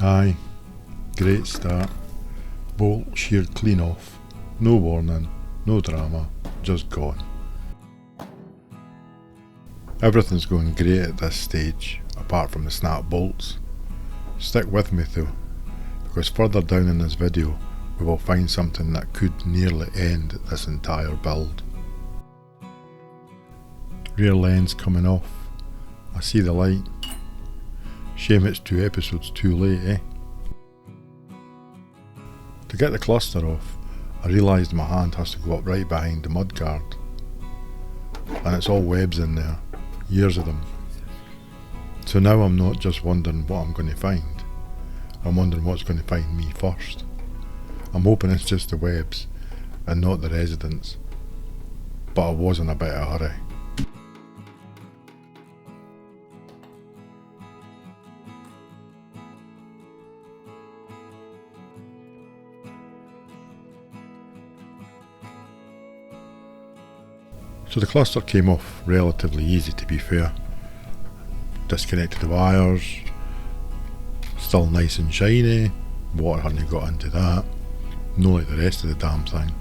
Aye, great start. Bolt sheared clean off. No warning, no drama, just gone. Everything's going great at this stage, apart from the snap bolts. Stick with me though, because further down in this video we will find something that could nearly end this entire build. Rear lens coming off. I see the light. Shame it's 2 episodes too late, eh? To get the cluster off, I realised my hand has to go up right behind the mudguard. And it's all webs in there, years of them. So now I'm not just wondering what I'm going to find, I'm wondering what's going to find me first. I'm hoping it's just the webs and not the residents, but I was in a bit of a hurry. So the cluster came off relatively easy, to be fair. Disconnected the wires, still nice and shiny, water hadn't got into that, no like the rest of the damn thing.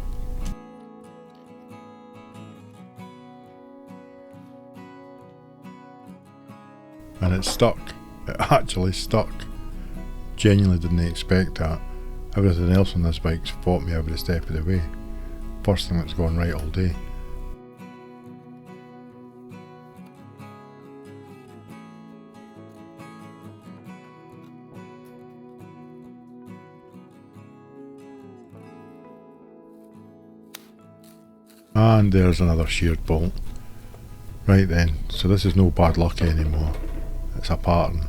And it stuck, it actually stuck. Genuinely didn't expect that. Everything else on this bike's fought me every step of the way. First thing that's gone right all day. And there's another sheared bolt. Right then, so this is no bad luck anymore. It's a pattern.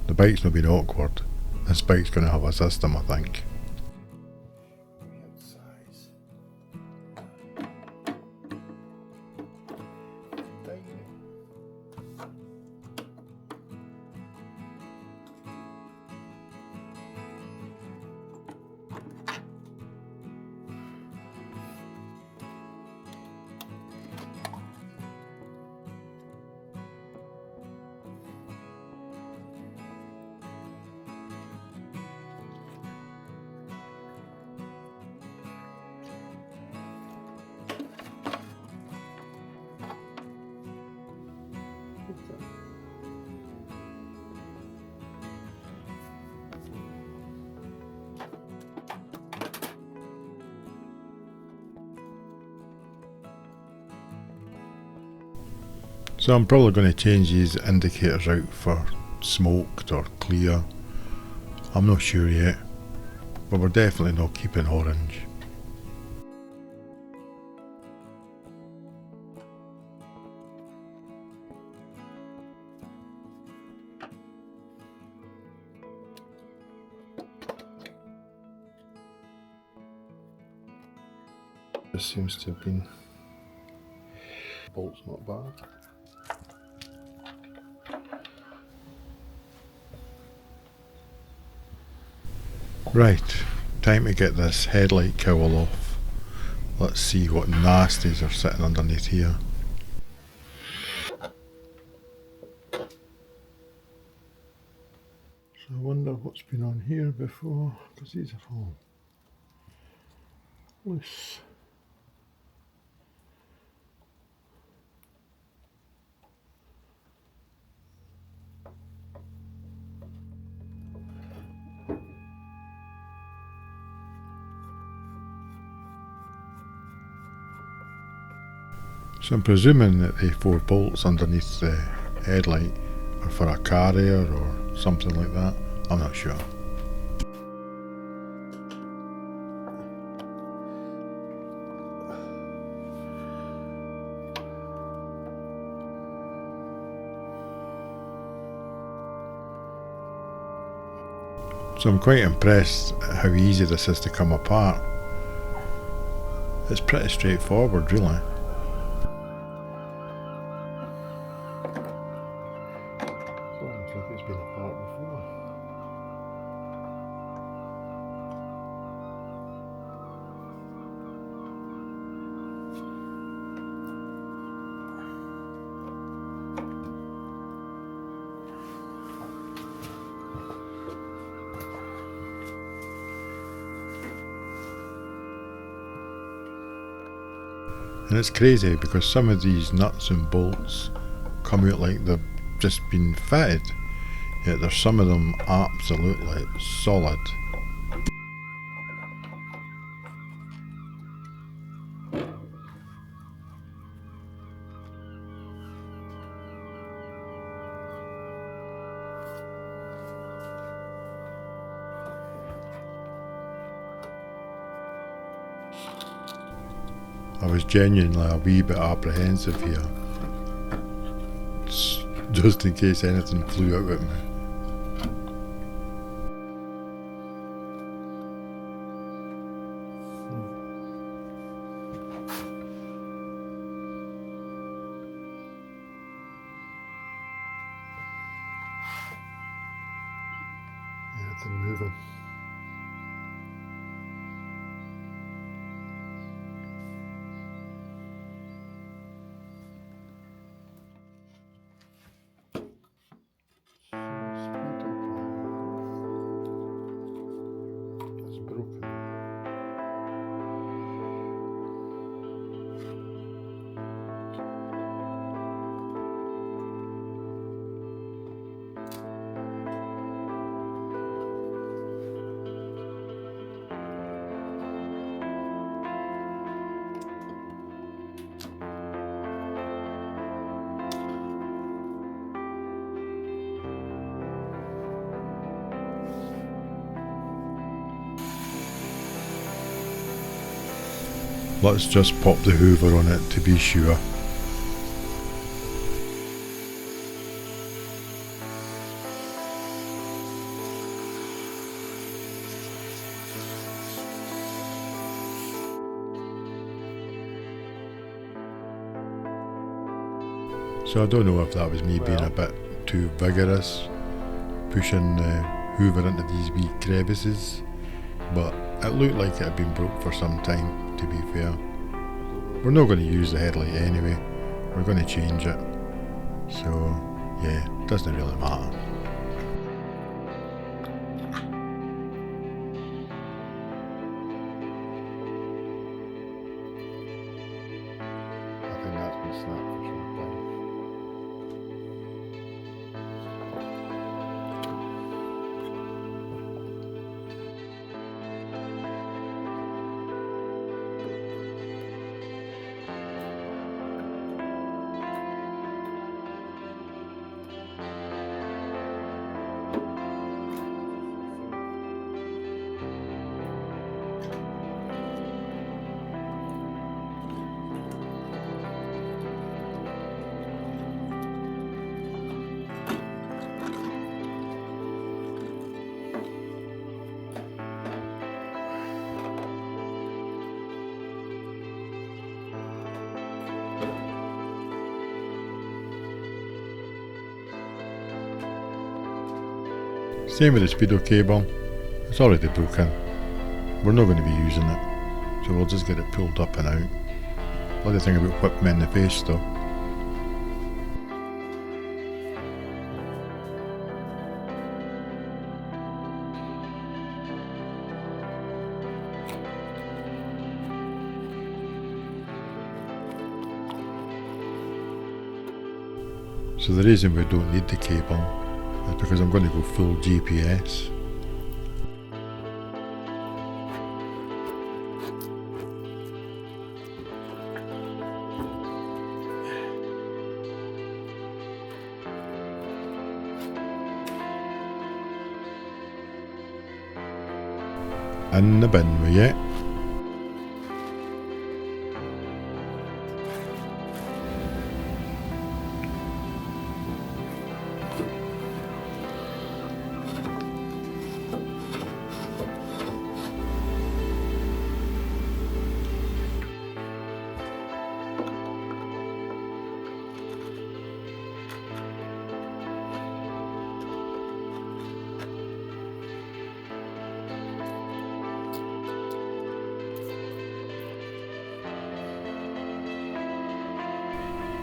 The bike's not been awkward. This bike's going to have a system, I think. So I'm probably going to change these indicators out for smoked or clear. I'm not sure yet, but we're definitely not keeping orange. This seems to have been, bolt's not bad. Right, time to get this headlight cowl off. Let's see what nasties are sitting underneath here. So I wonder what's been on here before, because these are all loose. So I'm presuming that the 4 bolts underneath the headlight are for a carrier or something like that. I'm not sure. So I'm quite impressed at how easy this is to come apart. It's pretty straightforward, really. It's been apart before. And it's crazy because some of these nuts and bolts come out like they've just been fitted, yet there's some of them absolutely solid. I was genuinely a wee bit apprehensive here, just in case anything flew out at me. Anything moving. Let's just pop the hoover on it to be sure. So I don't know if that was me being a bit too vigorous, pushing the hoover into these wee crevices, but it looked like it had been broke for some time, to be fair. We're not going to use the headlight anyway, we're going to change it, so yeah, it doesn't really matter. I think that's been snapped for some time. Same with the speedo cable, it's already broken. We're not going to be using it, so we'll just get it pulled up and out. Bloody thing about whipping me in the face though. So the reason we don't need the cable is because I'm going to go full GPS. In the bin with it.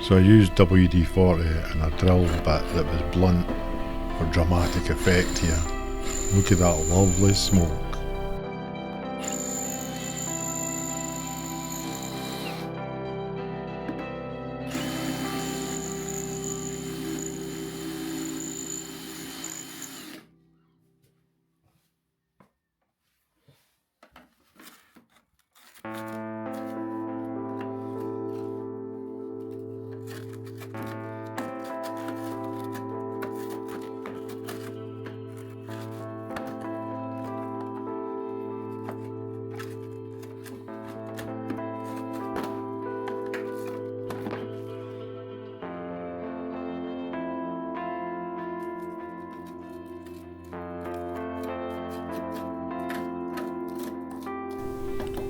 So I used WD-40 and a drill bit that was blunt for dramatic effect here. Look at that lovely smoke.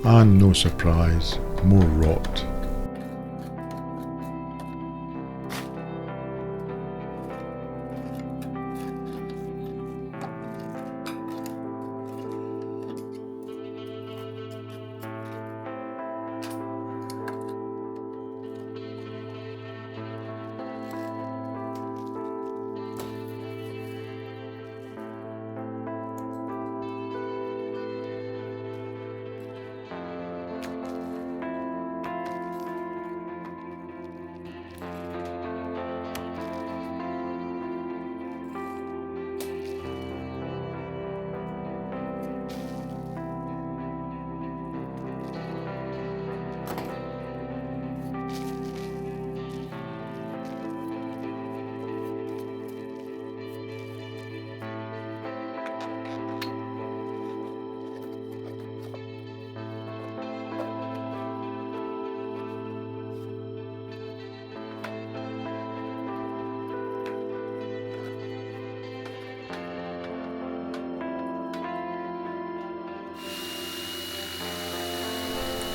And no surprise, more rot.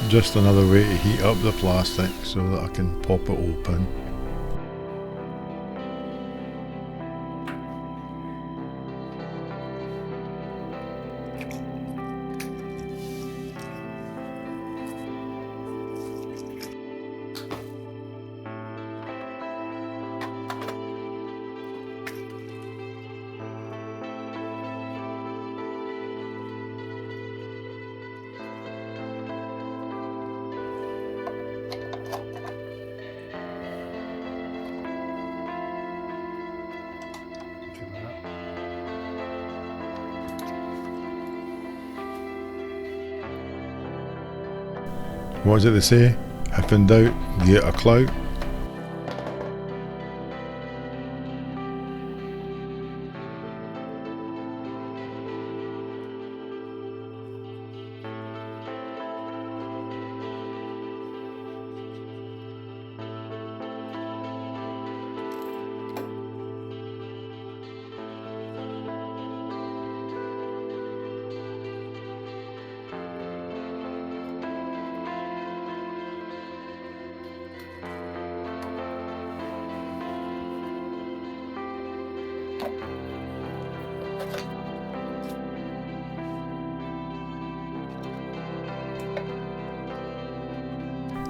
Just another way to heat up the plastic so that I can pop it open. What is it they say? If in doubt, get a clout.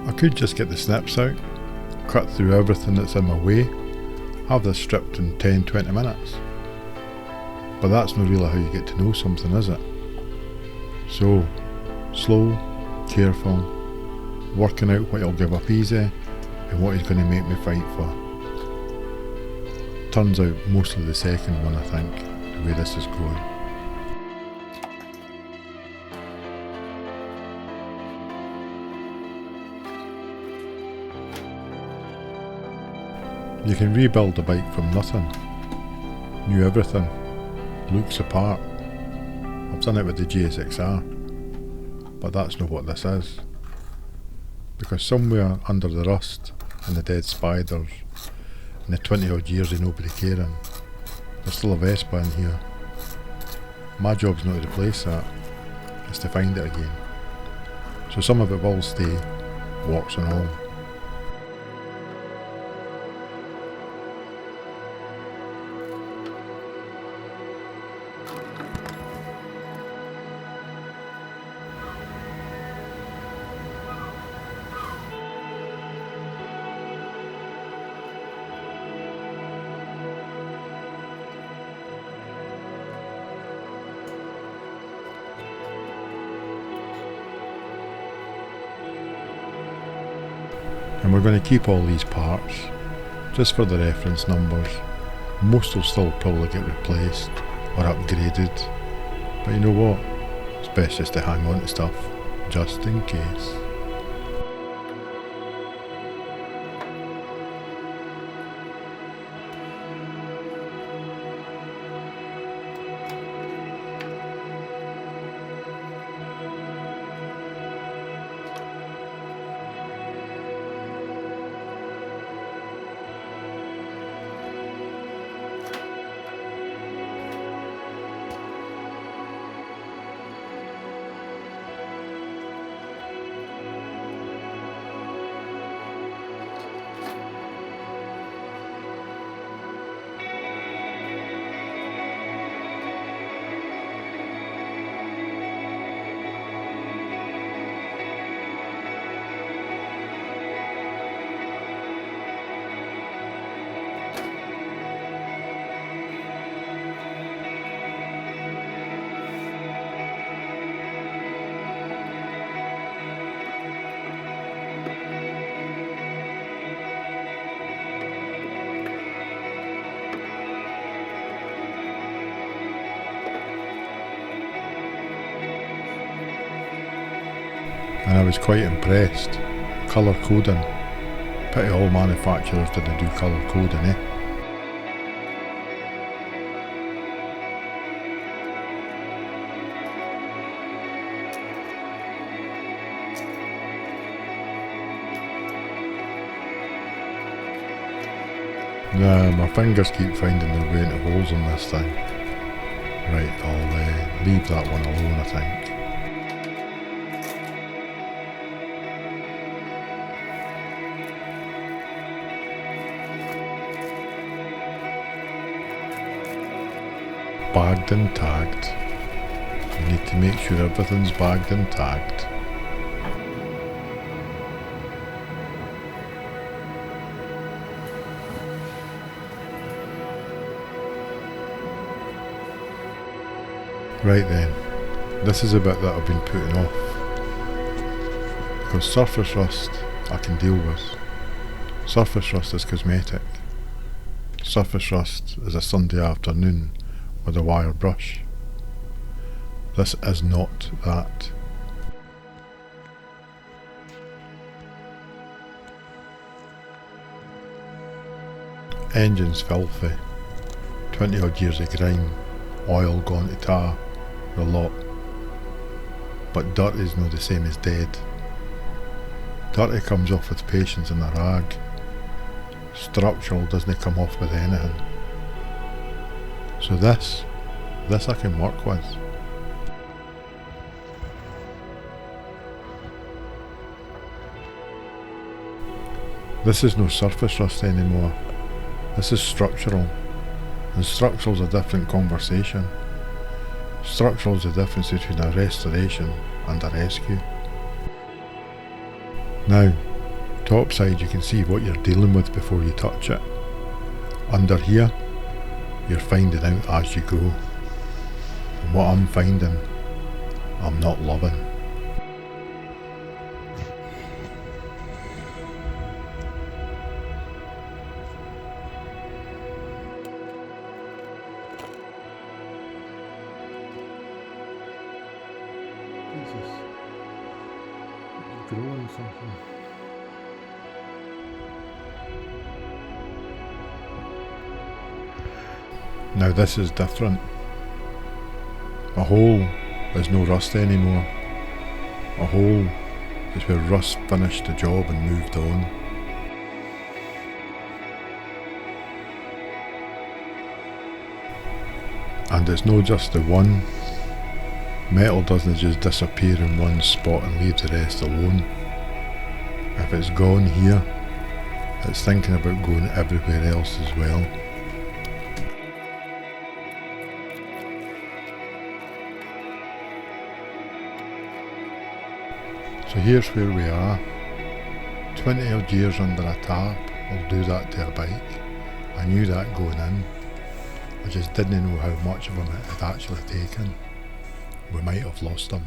I could just get the snips out, cut through everything that's in my way, have this stripped in 10-20 minutes. But that's not really how you get to know something, is it? So, slow, careful, working out what he'll give up easy and what he's going to make me fight for. Turns out mostly the second one, I think, the way this is going. You can rebuild a bike from nothing. New everything. Looks apart. I've done it with the GSXR. But that's not what this is. Because somewhere under the rust and the dead spiders and the 20 odd years of nobody caring, there's still a Vespa in here. My job's not to replace that. It's to find it again. So some of it will stay, warts and all. And we're going to keep all these parts, just for the reference numbers. Most will still probably get replaced or upgraded, but you know what, it's best just to hang on to stuff just in case. And I was quite impressed. Colour coding. Pity all manufacturers didn't do colour coding, eh? Nah, my fingers keep finding their way into holes on this thing. Right, I'll leave that one alone, I think. Bagged and tagged. You need to make sure everything's bagged and tagged. Right then, this is a bit that I've been putting off. Because surface rust I can deal with. Surface rust is cosmetic. Surface rust is a Sunday afternoon with a wire brush. This is not that. Engine's filthy, 20 odd years of grime, oil gone to tar, the lot. But dirt is not the same as dead. Dirty comes off with patience in a rag. Structural doesn't come off with anything. So this I can work with. This is no surface rust anymore. This is structural. And structural's a different conversation. Structural's the difference between a restoration and a rescue. Now, topside you can see what you're dealing with before you touch it. Under here, you're finding out as you go. And what I'm finding, I'm not loving. Jesus, it's growing something. Now this is different. A hole is no rust anymore. A hole is where rust finished the job and moved on. And it's not just the one. Metal doesn't just disappear in one spot and leave the rest alone. If it's gone here, it's thinking about going everywhere else as well. So here's where we are. 20 odd years under a tarp will do that to a bike. I knew that going in. I just didn't know how much of them it had actually taken. We might have lost them.